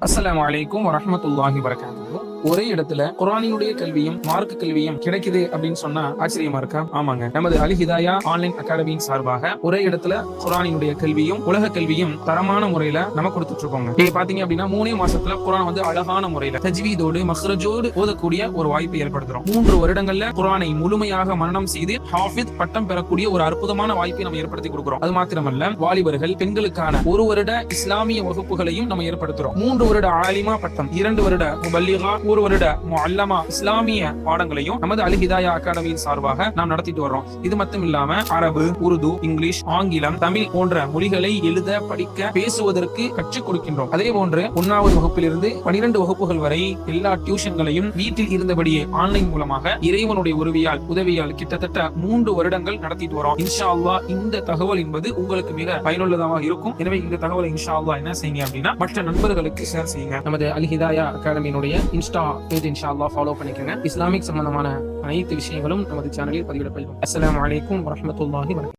அஸ்ஸலாமு அலைக்கும் வரஹ்மத்துல்லாஹி வபரகாத்துஹு. ஒரே இடத்துல குர்ஆனினுடைய கல்வியும் மார்க்க கல்வியும் கிடைக்குது அப்படின்னு சொன்னா ஆச்சரியமா இருக்கா? ஆமாங்க. நமது அல் ஹிதாயா ஆன்லைன் அகாடமியின் சார்பாக ஒரே இடத்துல குர்ஆனினுடைய கல்வியும் உலக கல்வியும் தரமான முறையில நம்ம கொடுத்துட்டு இருக்கோங்க. நீங்க பாத்தீங்க அப்படின்னா 3 மாசத்துல குர்ஆன் வந்து அழகான முறையில தஜ்வீதோடு மக்ரஜோடு ஓதக்கூடிய ஒரு வாய்ப்பை ஏற்படுத்துறோம். 3 வருடங்கள்ல குர்ஆனை முழுமையாக மனனம் செய்து ஹாஃபித் பட்டம் பெறக்கூடிய ஒரு அற்புதமான வாய்ப்பை நம்ம ஏற்படுத்தி கொடுக்கிறோம். அது மாத்திரமல்ல, வாலிபர்கள் பெண்களுக்கான 1 வருட இஸ்லாமிய வகுப்புகளையும் நம்ம ஏற்படுத்துறோம். 3 வருட ஆலிமா பட்டம், 2 வருட முபல்லிகா, 1 வருட முஅல்லமா இஸ்லாமிய பாடங்களையும் நமது அல் ஹிதாயா அகாடமியின் சார்பாக நாம் நடத்திட்டு வர்றோம். இது மட்டும் இல்லாம அரபு, உருது, இங்கிலீஷ், ஆங்கிலம், தமிழ் போன்ற மொழிகளை எழுத, படிக்க, பேசுவதற்கு கற்றுக் கொடுக்கின்றோம். அதே போன்று 1வது வகுப்பிலிருந்து 12 வகுப்புகள் வரை எல்லா டியூஷன்களையும் வீட்டில் இருந்தபடியே ஆன்லைன் மூலமாக இறைவனுடைய உதவியால் கிட்டத்தட்ட 3 வருடங்கள் நடத்திட்டு வரோம். இன்ஷா அல்லாஹ் இந்த தகவல் என்பது உங்களுக்கு மிக பயனுள்ளதாக இருக்கும். எனவே இந்த தகவலை இன்ஷா அல்லாஹ் என்ன செய்யுங்க அப்படின்னா மற்ற நண்பர்களுக்கு ஷேர் செய்யுங்க. நமது அல் ஹிதாயா அகாடமியினுடைய இன்ஸ்டா பேஜ் இன்ஷா அல்லாஹ் ஃபாலோ பண்ணிக்கங்க. இஸ்லாமிக் சம்பந்தமான அனைத்து விஷயங்களும் நமது சேனலில் பதிவிடப்படும். அஸ்ஸலாமு அலைக்கும் வரஹ்மத்துல்லாஹி வபரகாத்துஹு.